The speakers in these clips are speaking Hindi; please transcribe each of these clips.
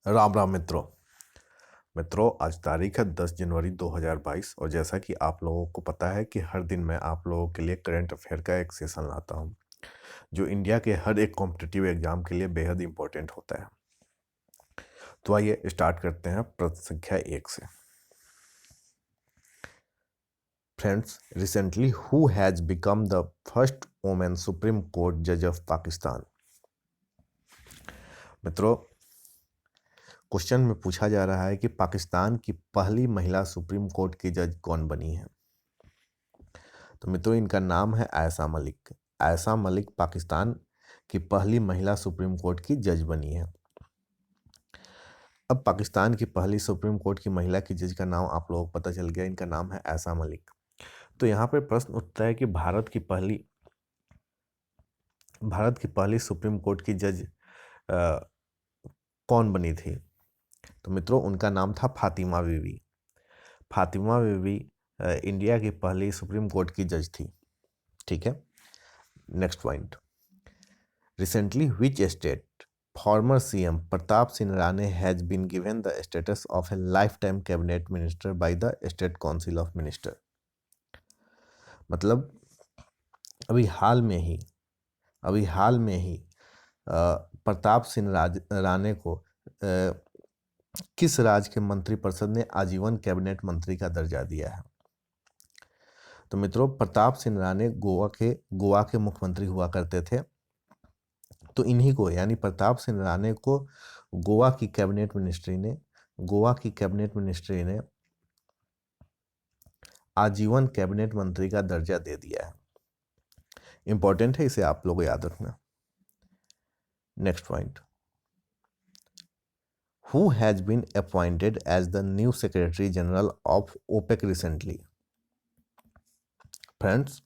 राम राम मित्रों। आज तारीख है 10 जनवरी 2022 और जैसा कि आप लोगों को पता है कि हर दिन मैं आप लोगों के लिए करंट अफेयर का एक सेशन लाता हूं, जो इंडिया के हर एक कॉम्पिटिटिव एग्जाम के लिए बेहद इंपॉर्टेंट होता है। तो आइए स्टार्ट करते हैं प्रश्न संख्या 1 से। Friends, recently who has become the first women supreme court जज ऑफ पाकिस्तान? मित्रों, क्वेश्चन में पूछा जा रहा है कि पाकिस्तान की पहली महिला सुप्रीम कोर्ट की जज कौन बनी है। तो मित्रों, इनका नाम है आयशा मलिक। आयशा मलिक पाकिस्तान की पहली महिला सुप्रीम कोर्ट की जज बनी है। अब पाकिस्तान की पहली सुप्रीम कोर्ट की महिला की जज का नाम आप लोगों को पता चल गया, इनका नाम है आयशा मलिक। तो यहाँ पे प्रश्न उठता है कि भारत की पहली सुप्रीम कोर्ट की जज कौन बनी थी? तो मित्रों, उनका नाम था फातिमा बीवी। फातिमा बीवी इंडिया की पहली सुप्रीम कोर्ट की जज थी। ठीक है, next point. Recently which state former CM Pratap Singh Rane has been given the status of a lifetime cabinet minister by the State Council of Minister? मतलब अभी हाल में ही प्रताप सिंह राणे को किस राज्य के मंत्रिपरिषद ने आजीवन कैबिनेट मंत्री का दर्जा दिया है? तो मित्रों, प्रताप सिंह राणे गोवा के मुख्यमंत्री हुआ करते थे। तो इन्हीं को यानी प्रताप सिंह राणे को गोवा की कैबिनेट मिनिस्ट्री ने आजीवन कैबिनेट मंत्री का दर्जा दे दिया है। इंपॉर्टेंट है, इसे आप लोगों को याद रखना। Next point. Who has been appointed as the new secretary general of OPEC recently? Friends,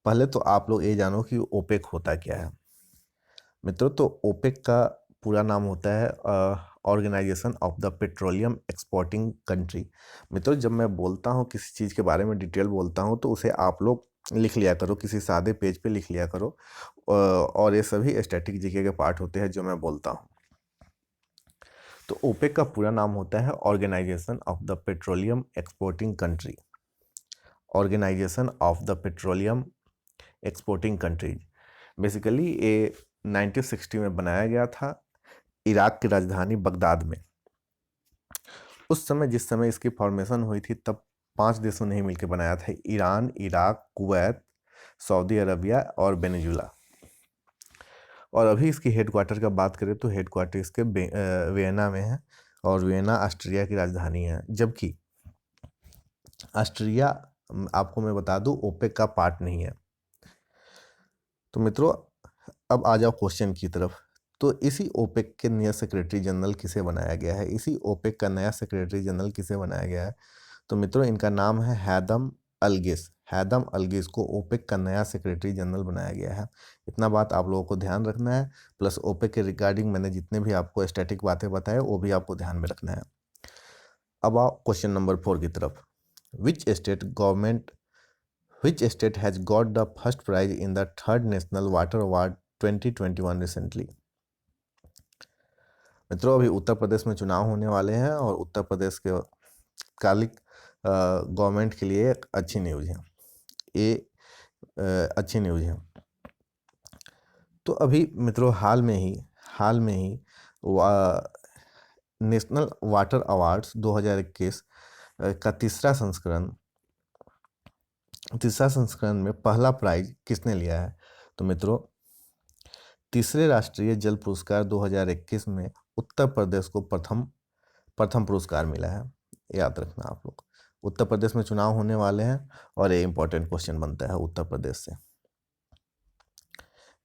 पहले तो आप लोग ये जानो कि ओपेक होता क्या है। मित्रों, तो ओपेक का पूरा नाम होता है organization of the petroleum exporting country. मित्रों, जब मैं बोलता हूँ किसी चीज़ के बारे में डिटेल बोलता हूँ तो उसे आप लोग लिख लिया करो, किसी सादे पेज पे लिख लिया करो। और ये सभी स्टैटिक जीके के पार्ट होते हैं जो मैं बोलता हूँ। तो ओपेक का पूरा नाम होता है organization of the petroleum exporting country. Organization of the petroleum exporting countries. Basically ये 1960 में बनाया गया था इराक की राजधानी बगदाद में। उस समय जिस समय इसकी फॉर्मेशन हुई थी तब 5 देशों ने ही मिलकर बनाया था, Iran, Iraq, Kuwait, Saudi Arabia और वेनेजुला। और अभी इसकी हेडक्वार्टर का बात करें तो हेडक्वार्टर इसके वियना में है और वियना ऑस्ट्रिया की राजधानी है। जबकि ऑस्ट्रिया, आपको मैं बता दूं, ओपेक का पार्ट नहीं है। तो मित्रों, अब आ जाओ क्वेश्चन की तरफ। तो इसी ओपेक के नया सेक्रेटरी जनरल किसे बनाया गया है? इसी ओपेक का नया सेक्रेटरी जनरल किसे बनाया गया है? तो मित्रों, इनका नाम है हैदम अलगिस। हैदम अलगिस को ओपेक का नया सेक्रेटरी जनरल बनाया गया है। इतना बात आप लोगों को ध्यान रखना है। प्लस ओपेक के रिगार्डिंग मैंने जितने भी आपको स्टैटिक बातें बताए वो भी आपको ध्यान में रखना है। अब आओ क्वेश्चन नंबर 4 की तरफ। Which state has got the first prize in the 3rd national water award 2021 recently? मित्रों, अभी उत्तर प्रदेश में चुनाव होने वाले हैं और उत्तर प्रदेश के कालिक गवर्नमेंट के लिए एक अच्छी न्यूज़ है। ये अच्छी न्यूज़ है। तो अभी मित्रों हाल में ही नेशनल वाटर अवार्ड्स 2021 का तीसरा संस्करण में पहला प्राइज किसने लिया है? तो मित्रों, तीसरे राष्ट्रीय जल पुरस्कार 2021 में उत्तर प्रदेश को प्रथम पुरस्कार मिला है। याद रखना आप लोग। उत्तर प्रदेश में चुनाव होने वाले हैं और ये इंपॉर्टेंट क्वेश्चन बनता है उत्तर प्रदेश से।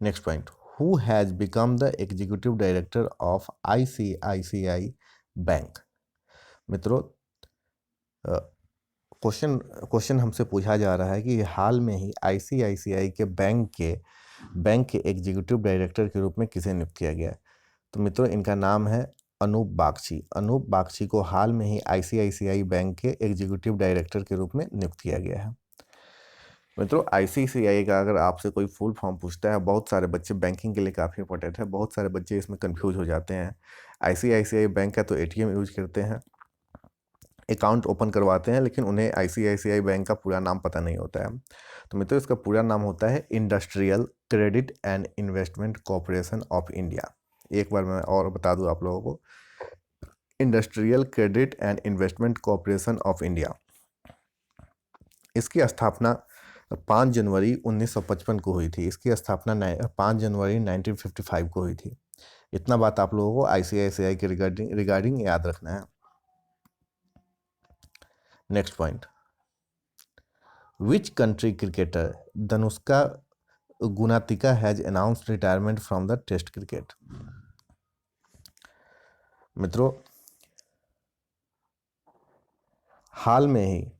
Next point. Who has become the executive director of ICICI bank? मित्रों, क्वेश्चन हमसे पूछा जा रहा है कि हाल में ही ICICI के बैंक के एग्जीक्यूटिव डायरेक्टर के रूप में किसे नियुक्त किया गया है? तो मित्रों, इनका नाम है अनूप बागची। अनूप बागची को हाल में ही ICICI बैंक के एग्जीक्यूटिव डायरेक्टर के रूप में नियुक्त किया गया है। मित्रों आईसीआईसीआई का अगर आपसे कोई फुल फॉर्म पूछता है, बहुत सारे बच्चे बैंकिंग के लिए काफ़ी इंपॉर्टेंट है, बहुत सारे बच्चे इसमें कंफ्यूज हो जाते हैं। आईसीआईसीआई बैंक का तो एटीएम यूज करते हैं, अकाउंट ओपन करवाते हैं, लेकिन उन्हें आईसीआईसीआई बैंक का पूरा नाम पता नहीं होता है। तो मित्रों इसका पूरा नाम होता है industrial credit and investment corporation of India. एक बार मैं और बता दूं आप लोगों को, industrial credit and investment corporation of India. इसकी स्थापना 5 जनवरी 1955 को हुई थी। इसकी स्थापना 5 जनवरी 1955 को हुई थी। इतना बात आप लोगों को आईसीआईसीआई के रिगार्डिंग याद रखना है। Next point, which country cricketer Dhanushka Gunathilaka has announced retirement from the Test cricket. मित्रों हाल में ही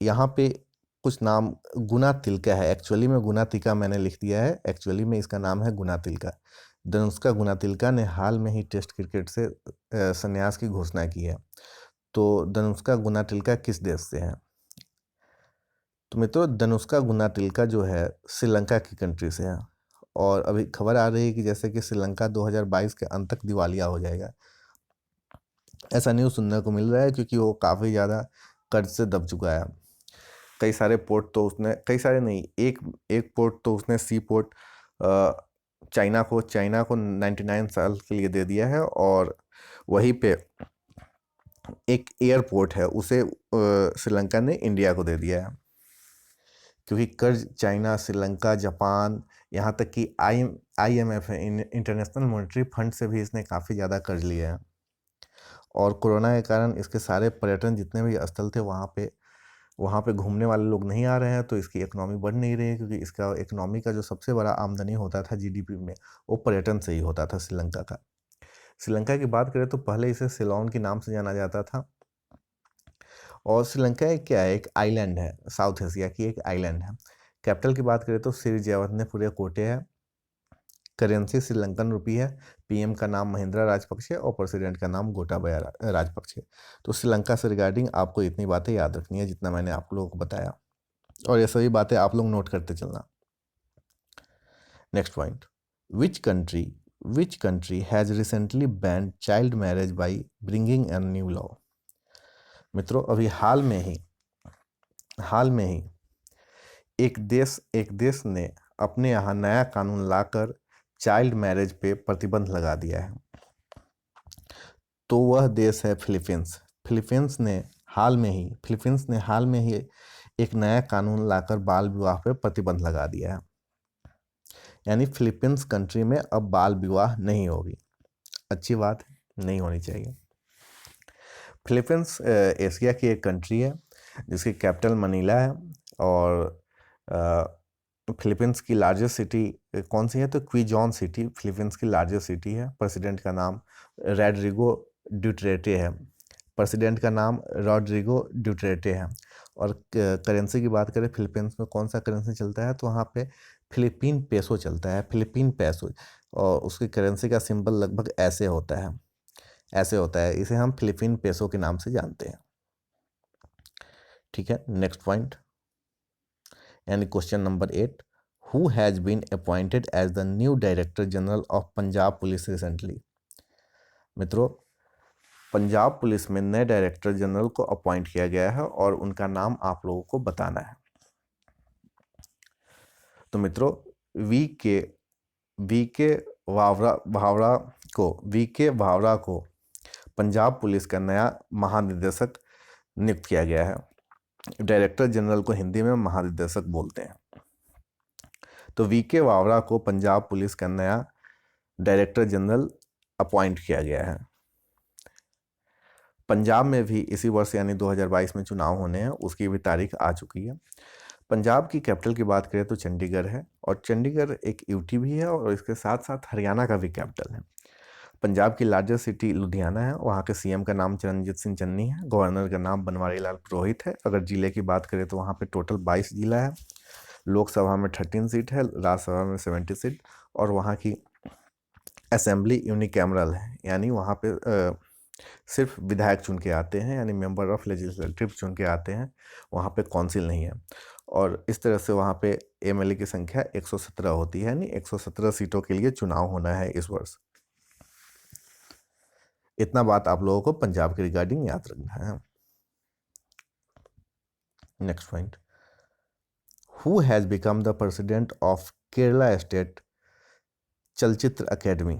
यहाँ पे कुछ नाम गुनातिलका है, एक्चुअली में गुनातिका मैंने लिख दिया है, एक्चुअली में इसका नाम है गुनातिलका। धनुष्का गुनातिलका ने हाल में ही टेस्ट क्रिकेट से संन्यास की घोषणा की है। तो धनुष्का गुनातिलका किस देश से है? तो मित्रों धनुष्का गुनातिलका जो है श्रीलंका की कंट्री से है, और अभी खबर आ रही है कि जैसे कि श्रीलंका 2022 के अंत तक दिवालिया हो जाएगा। ऐसा न्यूज़ सुनने को मिल रहा है, क्योंकि वो काफ़ी ज़्यादा कर्ज से दब चुका है। कई सारे पोर्ट तो उसने, कई सारे नहीं, एक पोर्ट तो उसने सी पोर्ट चाइना को 99 साल के लिए दे दिया है, और वहीं पे एक एयरपोर्ट है उसे श्रीलंका ने इंडिया को दे दिया है। क्योंकि कर्ज चाइना, श्रीलंका, जापान, यहाँ तक कि IMF है, इंटरनेशनल मॉनेटरी फंड से भी इसने काफ़ी ज़्यादा कर्ज लिया है। और कोरोना के कारण इसके सारे पर्यटन जितने भी स्थल थे वहाँ पे घूमने वाले लोग नहीं आ रहे हैं, तो इसकी इकोनॉमी बढ़ नहीं रही है। क्योंकि इसका इकोनॉमी का जो सबसे बड़ा आमदनी होता था जीडीपी में, वो पर्यटन से ही होता था श्रीलंका का। श्रीलंका की बात करें तो पहले इसे सिलोन के नाम से जाना जाता था। और श्रीलंका एक क्या है, एक आइलैंड है, साउथ एशिया की एक आइलैंड है। कैपिटल की बात करें तो सिरिजवनपुरे कोटे है। करेंसी श्रीलंकन रुपी है। पीएम का नाम महिंद्रा राजपक्षे और प्रेसिडेंट का नाम गोटाबया राजपक्षे। तो श्रीलंका से रिगार्डिंग आपको इतनी बातें याद रखनी है जितना मैंने आप लोगों को बताया, और ये सभी बातें आप लोग नोट करते चलना। Next point, which country has recently band child marriage by bringing a new law. मित्रों अभी हाल में ही एक देश ने अपने यहाँ नया कानून लाकर चाइल्ड मैरिज पे प्रतिबंध लगा दिया है। तो वह देश है फिलीपींस। फिलीपींस ने हाल में ही एक नया कानून लाकर बाल विवाह पे प्रतिबंध लगा दिया है। यानी फिलीपींस कंट्री में अब बाल विवाह नहीं होगी। अच्छी बात है, नहीं होनी चाहिए। फिलीपींस एशिया की एक कंट्री है जिसकी कैपिटल मनीला है, और फिलीपींस की लार्जेस्ट सिटी कौन सी है? तो क्विजोन सिटी फिलीपींस की लार्जेस्ट सिटी है। प्रेसिडेंट का नाम रॉड्रिगो ड्यूटेर्टे है। और करेंसी की बात करें, फिलीपींस में कौन सा करेंसी चलता है? तो वहाँ पे फिलीपीन पेसो चलता है, फिलीपीन पेसो। और उसकी करेंसी का सिंबल लगभग ऐसे होता है, इसे हम फिलीपीन पेसो के नाम से जानते हैं। ठीक है, नेक्स्ट पॉइंट, यानी question number 8, who has been appointed as the new director general of Punjab police recently. मित्रों पंजाब पुलिस में नए डायरेक्टर जनरल को अपॉइंट किया गया है, और उनका नाम आप लोगों को बताना है। तो मित्रों वी के भावरा को पंजाब पुलिस का नया महानिदेशक नियुक्त किया गया है। डायरेक्टर जनरल को हिंदी में महानिदेशक बोलते हैं। तो VK वावरा को पंजाब पुलिस का नया डायरेक्टर जनरल अपॉइंट किया गया है। पंजाब में भी इसी वर्ष यानी 2022 में चुनाव होने हैं, उसकी भी तारीख आ चुकी है। पंजाब की कैपिटल की बात करें तो चंडीगढ़ है, और चंडीगढ़ एक यूटी भी है, और इसके साथ साथ हरियाणा का भी कैपिटल है। पंजाब की लार्जेस्ट सिटी लुधियाना है, वहाँ के CM का नाम चरणजीत सिंह चन्नी है, गवर्नर का नाम बनवारी लाल पुरोहित है। अगर जिले की बात करें तो वहाँ पे टोटल 22 जिला है। लोकसभा में 13 सीट है, राज्यसभा में 70 सीट, और वहाँ की असेंबली यूनिकैमरल है, यानी वहाँ पे सिर्फ विधायक चुन के आते हैं, यानी मेंबर ऑफ लेजिस्लेटिव चुन के आते हैं, वहाँ पे काउंसिल नहीं है। और इस तरह से वहाँ पे एमएलए की संख्या 117 होती है, यानी 117 सीटों के लिए चुनाव होना है इस वर्ष। इतना बात आप लोगों को पंजाब के रिगार्डिंग याद रखना है। Next point, who has become the president of Kerala state चलचित्र अकेडमी।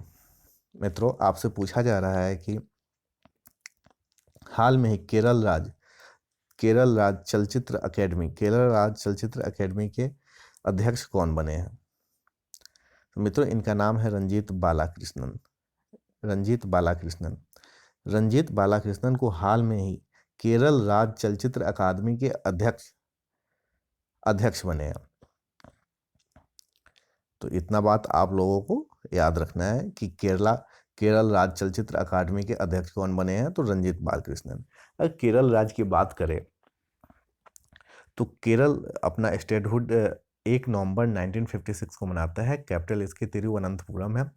मित्रों, आपसे पूछा जा रहा है कि हाल में ही केरल राज्य चलचित्र अकेडमी के अध्यक्ष कौन बने हैं। तो मित्रों, इनका नाम है रंजीत बालाकृष्णन। रंजीत बालाकृष्णन को हाल में ही केरल राज्य चलचित्र अकादमी के अध्यक्ष बने हैं। तो इतना बात आप लोगों को याद रखना है कि केरल राज्य चलचित्र अकादमी के अध्यक्ष कौन बने हैं, तो रंजीत बालकृष्णन। अगर केरल राज्य की बात करें तो केरल अपना स्टेटहुड 1 नवंबर 1956 को मनाता है। कैपिटल इसकी तिरुवनंतपुरम है।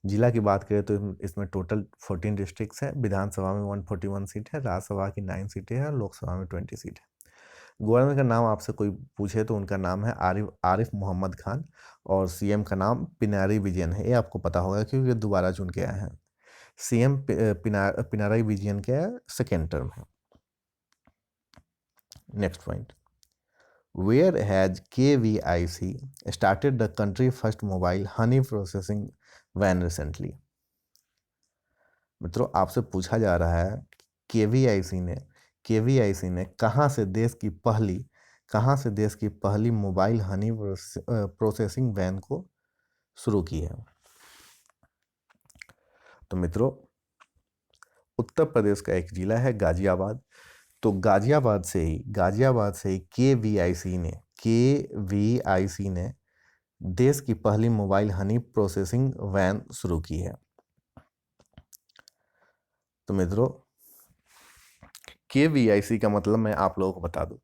जिला की बात करें तो इसमें टोटल 14 डिस्ट्रिक्ट्स हैं। विधानसभा में 141 सीट है, राज्यसभा की 9 सीटें हैं, लोकसभा में 20 सीट है। गवर्नर का नाम आपसे कोई पूछे तो उनका नाम है आरिफ मोहम्मद खान, और सीएम का नाम पिनाराई विजयन है। ये आपको पता होगा क्योंकि ये दोबारा चुन के आए हैं। सीएम पिनाराई विजयन के सेकेंड टर्म है। Next point, where has KVIC started the country first mobile honey processing van recently. मित्रों, आपसे पूछा जा रहा है KVIC ने कहाँ से देश की पहली मोबाइल हनी प्रोसेसिंग वैन को शुरू की है। तो मित्रों, उत्तर प्रदेश का एक जिला है गाजियाबाद। तो गाजियाबाद से ही KVIC ने देश की पहली मोबाइल हनी प्रोसेसिंग वैन शुरू की है। तो मित्रों, KVIC का मतलब मैं आप लोगों को बता दूं।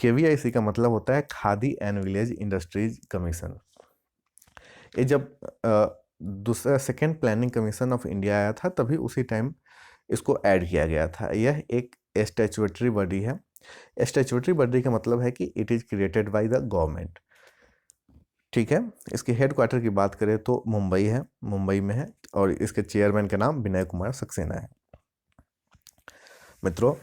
KVIC का मतलब होता है khadi and village industries commission. ये जब दूसरा second planning commission of India आया था, तभी उसी टाइम इसको ऐड किया गया था। यह एक स्टैट्यूटरी बॉडी है। स्टैट्यूटरी बॉडी का मतलब है कि it is created by the government. ठीक है। इसके हेडक्वार्टर की बात करें तो मुंबई में है, और इसके चेयरमैन का नाम विनय कुमार सक्सेना है। मित्रों,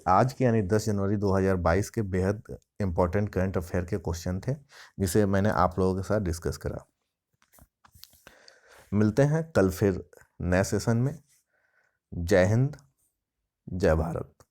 आज के यानी 10 जनवरी 2022 के बेहद इंपॉर्टेंट करंट अफेयर के क्वेश्चन थे, जिसे मैंने आप लोगों के साथ डिस्कस करा। मिलते हैं कल फिर नए सेशन में। जय हिंद, जय भारत।